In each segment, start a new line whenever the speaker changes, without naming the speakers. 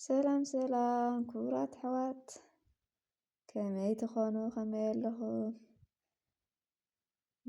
ሰላም ሰላም ክቡራት ኣሕዋት ከመይ ትኾኑ ከመይ ኣለኹም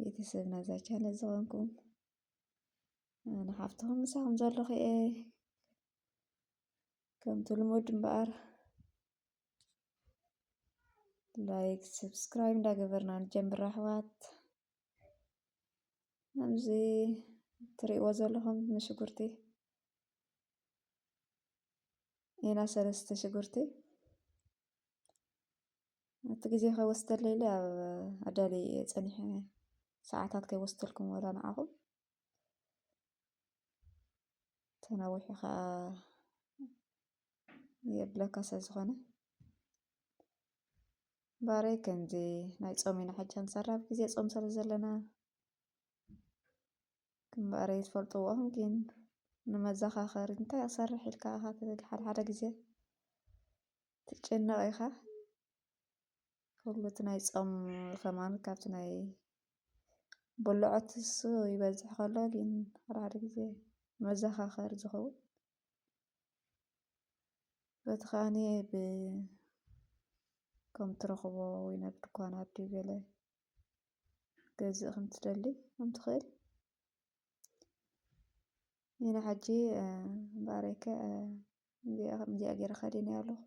ቤተሰብ ናይዛ ቻነል ዝኾንኩም ኣነ ሓፍትኩም ምሳኹም ዘለኹ እየ ከምቲ ልሙድ እምበኣር ላይክ ሰብስክራይብ እንዳገበርና ንጀምር ኣሕዋት ከምዚ ትሪእዎ ዘለኹም ሽጉርቲ ኢና 3 ሽጉርቲ እቲ ግዜ ከይወስደለይ ኢለ ኣብ ኣዳልየ እየ ፀኒሐ ሰዓታት ከይወስደልኩም ወላ ንዓኹም ተናዊሑ ከዓ የብለካ ስለዝኾነ ባረይ ከምዚ ናይ ፆም ኢና ሕጂ ክንሰርሕ ግዜ ፆም ስለ ዘለና ከምበኣረይ ትፈልጥዎም ግን ንመዘኻኸሪ እንታይ ክሰርሕ ኢልካ ሓደ ግዜ ትጭነቕ ኢኻ ኩሉ እቲ ናይ ፆም ከማን ካብቲ ናይ በልዖት እሱ ይበዝሕ ከሎ ግን ሓደ ግዜ መዘኻኸሪ ዝኸውን በቲ ከዓኒ ከም ትረኽቦ ወይ ናብ ድኳናት ድዩ ገለ ገዝእ ከም ትደሊ ከም ትኽእል ኢና ሕጂ ባረይከ ከምዚኣ ገይረ ከዲነ ኣለኹ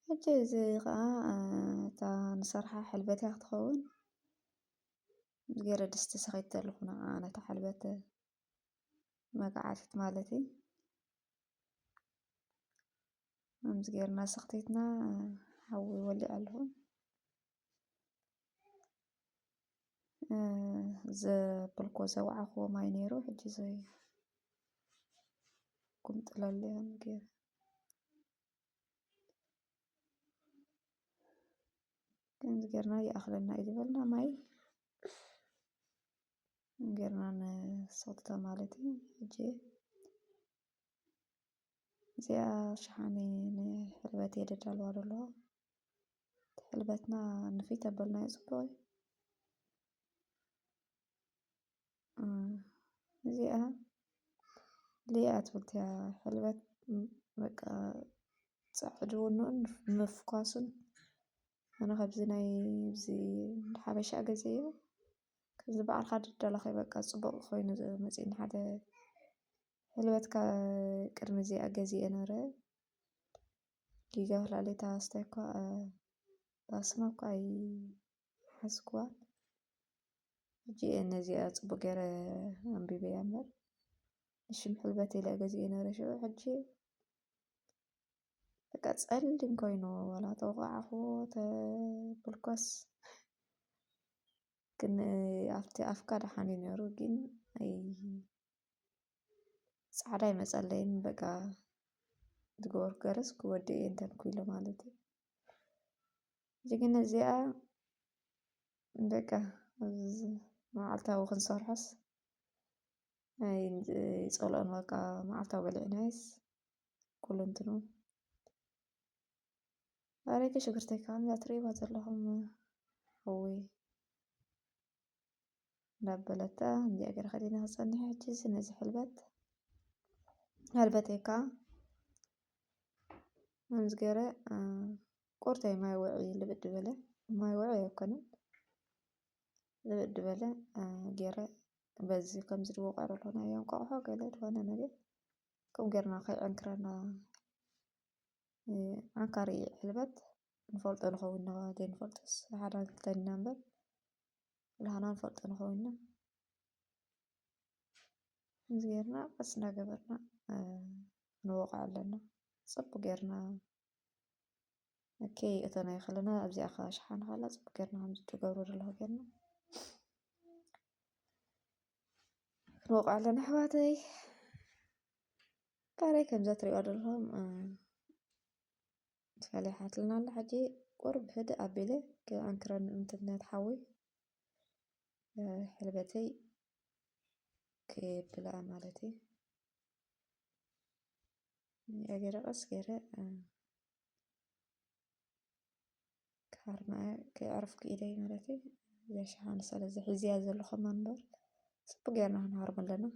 ሕጂ እዚ ከዓ እታ ንሰርሓ ሕልበት እያ ክትኸውን ገይረ ድስቲ ሰኺቲት ኣለኹ ንዓ ነታ ሕልበት መጋዓቲት ማለት እዩ ከምዚ ገይርና ሰኺቲትና ሓዊ ወሊዕ ኣለኹ ዘበልኮ ዘወዓኽዎ ማይ ነይሩ ሕጂ ዘይጉምጥለሉ ገይረ ከምዚ ገይርና ይኣኽለና እዩ ዝበልና ማይ ገይርና ንሰኽቶ ማለት እዩ ሕጂ እዚኣ ሸሓነ ንሕልበት እየ ደዳልዋ ዘለኹ ሕልበትና ንፊት ኣበልናዮ ፅቡቕ እዩ እዚኣ ሊኣ ትብል እያ ሕልበት በቃ ፃዕዱ ውኑኡን ምፍኳሱን ኣነ ከምዚ ናይ ሓበሻ ገዚአ ከምዚ በዓልካ ደዳለኸ በቃ ፅቡቕ ኮይኑ መፂኡኒ ሓደ ሕልበት ቅድሚ እዚኣ ገዚአ ነይረ ጊጋ ወላዲታ ኣስታይ እኳ ስማ እኳ ኣይሓዝክዋን ሕጂ ነዚኣ ፅቡቕ ገይረ ኣንቢበያ እምበር ንሽም ሕልበት ኢለ ገዚአ ነይረ ሽዑ ሕጂ በቃ ፀሊም ኮይኑ ዋላ ተወቃዕኽዎ ተብልኮስ ግን ኣብቲ ኣፍካ ደሓን እዩ ነይሩ ግን ፃዕዳ ኣይመፀለይን በቃ ዝገበርኩ ገረስ ክወድእ እየ እንተንኩ ኢሉ ማለት እዩ ሕጂ ግን እዚኣ በቃ መዓልታዊ ክንሰርሖስ ኣይፀልኦን በቃ መዓልታዊ በሊዕናየስ ኩሉ እንትኑ ባረይከ ሽጉርተይ ከዓ ከምዛ ትሪእዋ ዘለኹም ሓዊ እንዳበለታ ከምዚኣ ገይረ ከዲነ ክፀንሕ ሕጂ ነዚ ሕልበተይ ከዓ ከምዚ ገይረ ቁርተይ ማይ ውዒ ልብድ በለ ማይ ውዒ ኣይኮነን ልብድ በለ ገይረ በዚ ከምዚ ድወቃዕ ኣለኹ ናይ እንቋቑሖ ገለ ዝኾነ ነገር ከምኡ ገይርና ከይዕንክረና ዓንካሪ ሕልበት ንፈልጦ ንኸውን ኢና ዘይንፈልጦስ ሓደ ክልተን ኢና እምበር ኩላትና ንፈልጦ ንኸውን ኢና ከምዚ ገይርና ቀስ እንዳገበርና ንወቃዕ ኣለና ፅቡቕ ጌርና ከይእተናዮ ከለና ኣብዚኣ ከዓ ሸሓነ ካላ ፅቡቕ ጌርና ከምዚ ትገብሮ ዘለኹ ጌርና ክንወቅዕ ኣለና ኣሕዋተይ ባረይ ከምዛ ትሪእዋ ዘለኹም ፈሊሓትልና ኣላ ሕጂ ቁርብ ህድእ ኣቢለ ከይዓንክረኒ ምእንቲ ነቲ ሓዊ ሕልበተይ ከየብልኣ ማለት እዩ ገይረ ቀስ ገይረ ካርናየ ከይዕርፍኩ ኢደይ ማለት እዩ እዚኣ ሸሓነ ስለዚ ሒዝያ ዘለኹ እምበር ፅቡቕ ጌርና ክንሃርሞ ኣለና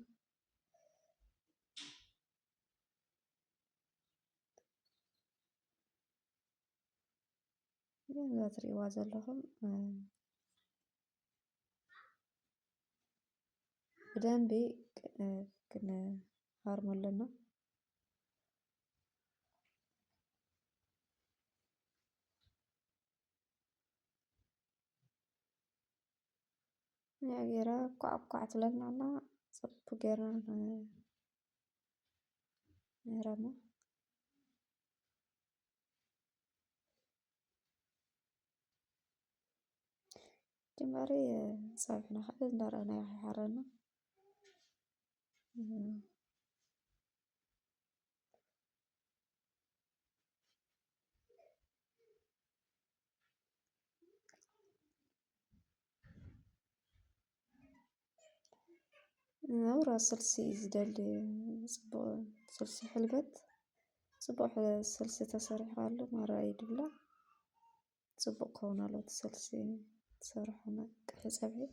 እዛ ትሪእዋ ዘለኹም ብደንቢ ክንሃርሞ ኣለና። ጌራ ኳዕ ትብለና ኣላ ፅቡቅ ጌርና ነይራና። ጅማሬ ፀብሕና ካለ እንዳረኣና ይሓረና ናብራ ስልሲ ዝደሊ ፅቡቅ ስልሲ ሕልበት ፅቡቅ ስልሲ ተሰሪሑ ኣሎ ማርኣይ ድብላ ፅቡቅ ክኸውን ኣሎ እቲ ስልሲ ተሰሪሑ ቅሒ ፀብሒ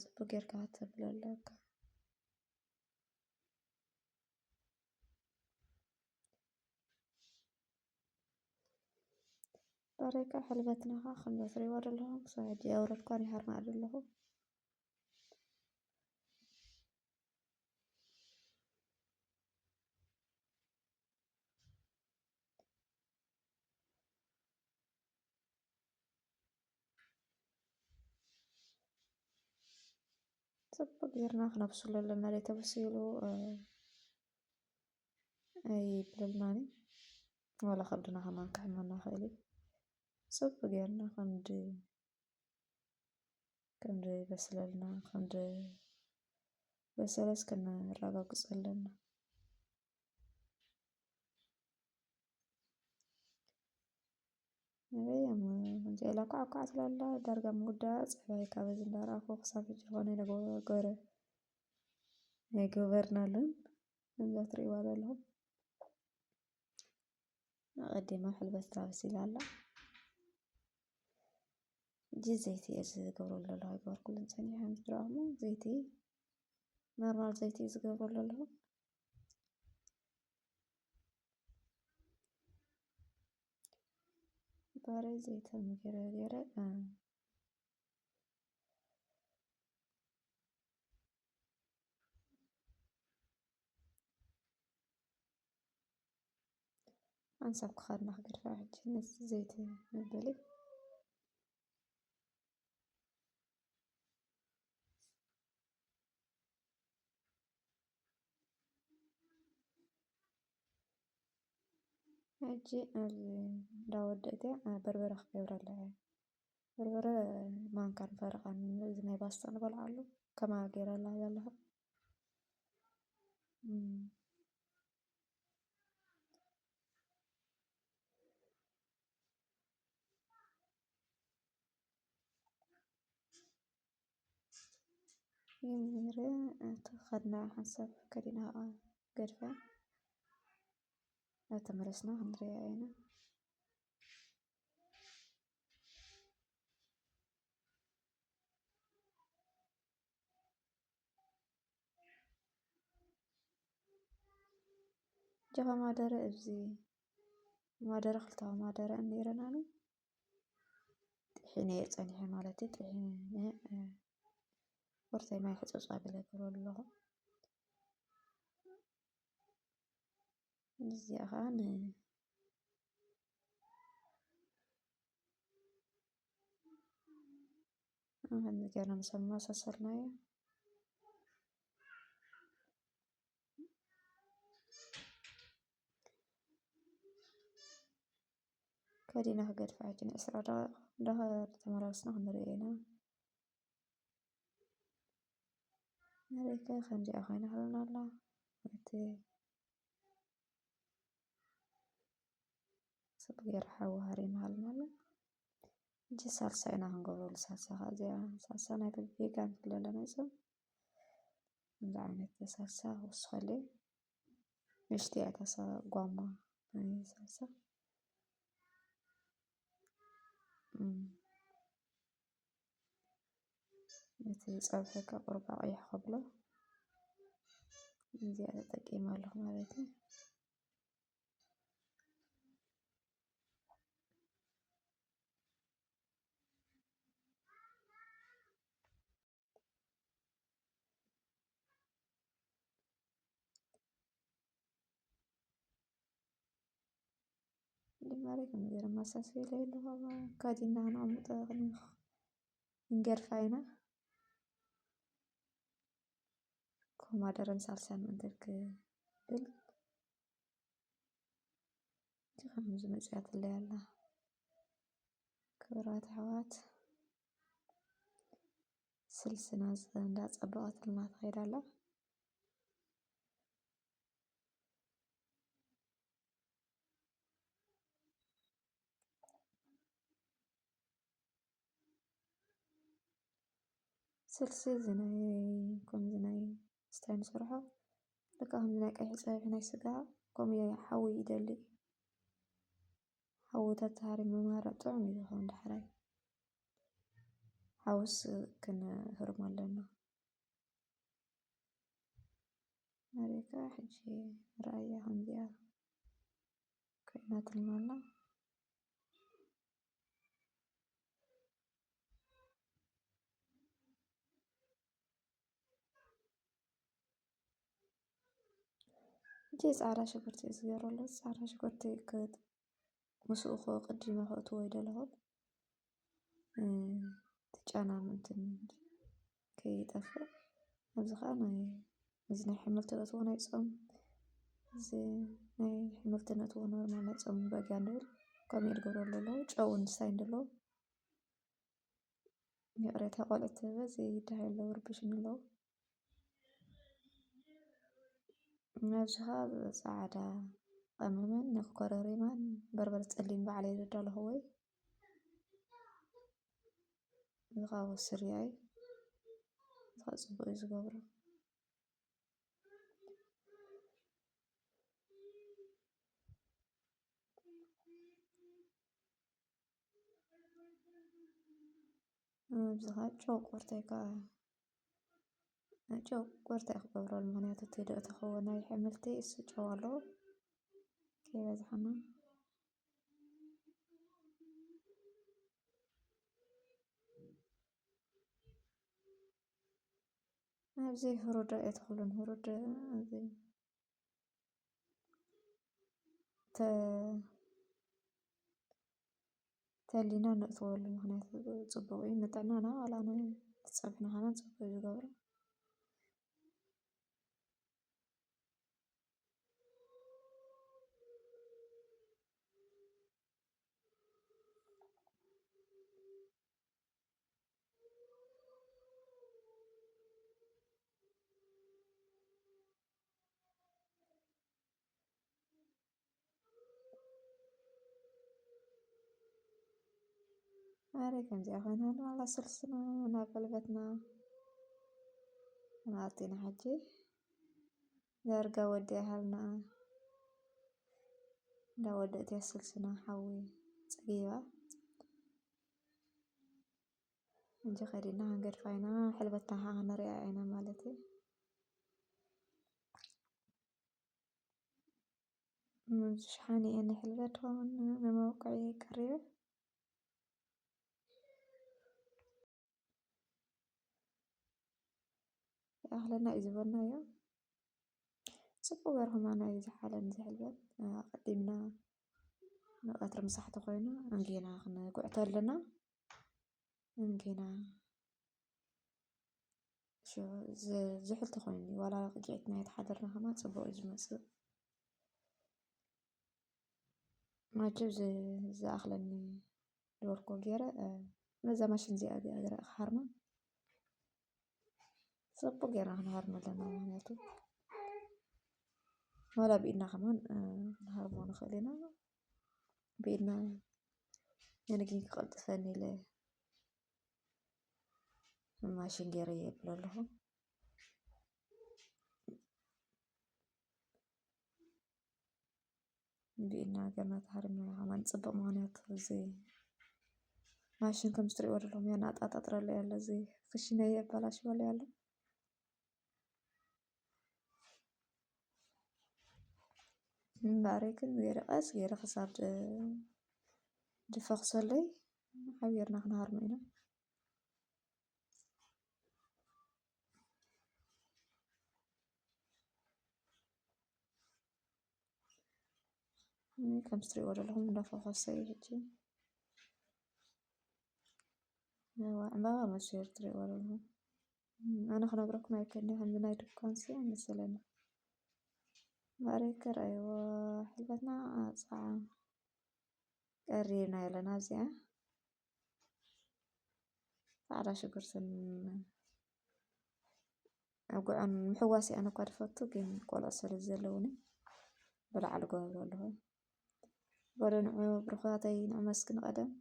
ፅቡቅ ጌርካ ተብላ ኣለካ። ባረካ ሕልበትና ከዓ ከምዚ ትሪእዋ ዘለኹም ክሳብ ሕጂ ኣውረድኳ ይሃርና ዘለኹ ፅቡቅ ጌርና ክነብስሎ ኣለና። ተበሲሉ ኣይብለልናኒ ዋላ ከብድና ከማን ክሕመና ይኽእል እዩ። ፅቡቅ ጌርና ከምዲ በስለልና ከምዲ በሰለስ ክነረጋግፅ ኣለና። ከምዚኣ ኢላ ኳዕ ትብላ ኣላ ዳርጋ ምውዳእ ፀባይ ካበዚ እንዳረኣኹ ክሳብ ሕጂ ዝኾነ ኣይገበርና ኣለን። ከምዛ ትሪእዋ ዘለኹም ኣቀዲማ ሕልበት ኣበሲላ ኣላ ሕጂ ዘይቲ እየ ዝገብረሉ ዘለኹ ኣይገበርኩሉን ፀኒሐ ምስ ረኣኹ ዘይቲ ኖርማል ዘይቲ እዩ ዝገብረሉ ዘለኹ ባረይ ዘይቲ ገይረ ኣንሳብ ክኻድና ክገድፋ ሕጂ ነቲ ዘይቲ መበሊ ሕጂ እንዳወደእት በርበረ ክገብረላ እየ። በርበረ ማንካን ፈረቃን እዚ ናይ ባስታ ንበልዓሉ ከማ ገይረላ ዘለኹ ገሚረ ተኸድና ሓንሳብ ከዲና ገድፋ ተመለስና ክንሪኣ ኢና። ጀኻ ማደረ እዚ ማደረ ክልተ ማደረ ነይረናኒ ጥሒነ ፀኒሐ ማለት እዩ። ጥሒነ ወርተይ ማይ ሕፅፅ ኣቢለ ገይረሉ ኣለኹ እዚኣ ከዓ ከምዚ ጌርና ምስ ኣመሳሰልናዮ ከዲና ክገድፋ ሕጂ ን20 ደቂቃ እንዳተመላለስና ክንሪኣ ኢና። نريك خنجي أخوين حلنا الله صبغير حواري مالنا الله نجي صلصة أنا هنقول صلصة هذه صلصة أنا بالفيجان كلها نسم نعمل صلصة وصلي نشتي أتصل قوما صلصة مثل صبحك قرب عيح قبله زيادة قيمة له مالتي عليكم غير ما أساسي اللي هو كادينا نعمط نجرفاينا كوما درن سالسان من ذلك بل خمس مزيات اللي يلا كبرات حوات سلسنا ندات أبقات لنا تغير الله سلسل زناي كم زناي استعين صراحة لك هم زناي كأي حساب هنا يسقع كم يحوي يدلي حوي تتهاري ممارة تعمي هون دحراي حوس كنا هرمان لنا مريكا حجي رأيي عندي كائنات المالا جيز على شكرتي صغيرة لس على شكرتي كد مسوخو قديمة خطوة يدلهم تجانا من تن كي يتفق أبزخانا زناي حملت أتوانا يصم زي ناي حملت أتوانا ما يصم بجانل كم يرجعوا له أو نساين له يقرأ قالت زي ده له وربشن له نجها سعادة أمامًا نقرر من بربر تسلين بعلي رجال هوي نغاو السريعي خاص بويز قبره بزغات جو قرتيكا جو قرتيك قبره المنيات تيدو تخونا يحملتي سجوالو كي بزحنا زي هرود يدخلون هرود زي ت تلينا نقطول المهنات تصبوين نتعنانا ولا أنا تصبحنا هنا تصبوي قبره عليكم زي أخونا على سلسلة ناقلبتنا نعطينا حجي نرجع ودي أهلنا لا وديت السلسلة حوي صغيرة نجي خدينا هنقر فينا حلبتنا هانا رأينا مالتي مش حاني أنا حلبتهم من موقعي قريب أهلنا إزبرنا يوم صبوا غيرهم أنا إذا حالا نزي حلبت قدمنا نقطر مساحة خوينا نجينا خنا قعتر لنا نجينا شو زحلت خويني ولا رجعتنا يتحضرنا هما صبوا إزمس ما جب زي أخلني الورقو جيرة ماذا ماشين زي أبي أقرأ حرمة صبوا جيرة هنهارنا لنا معناته ولا بإنا كمان نهارنا نخلينا بإنا نجي قد ثاني له ماشين جيرة يبلا لهم بإنا قرنا تهارنا عمان صبوا معناته زي ماشين كم ستري ورا لهم يعني أطرى اللي يلا زي خشنا يبلا شو اللي يلا باريكن غير خساب دفاق لي حبيرنا نهار مينا كم تريوا لهم دفع خاصي هجي ما مشير تريوا لهم أنا خنبرك ما يكني هم نايد كونسي مثلا باريكر أيوة حلبتنا صعب قرينا إلى نازية على شكر سن أقول عن محواسي أنا قد فتو كن قول أصل الزلوني بلا على قول والله قولوا نعمة برخاتي نعمة سكن قدم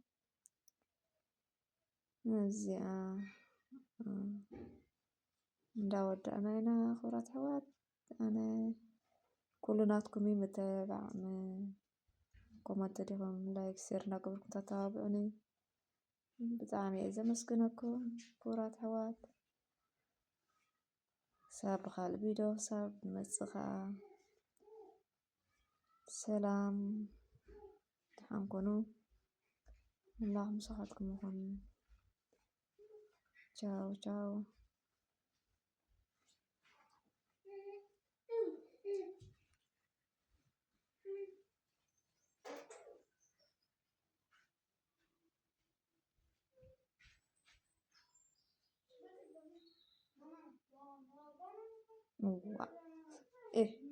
نازية داود أنا هنا خورات حوات أنا كلناتكم متابع كومنت لهم لايك سيرنا قبلكم تتابعوني بتعامي إذا مسكنكم كورات حوات ساب خال فيديو ساب مسخة سلام تحنكونوا الله مسخاتكم وكم تشاو تشاو إيه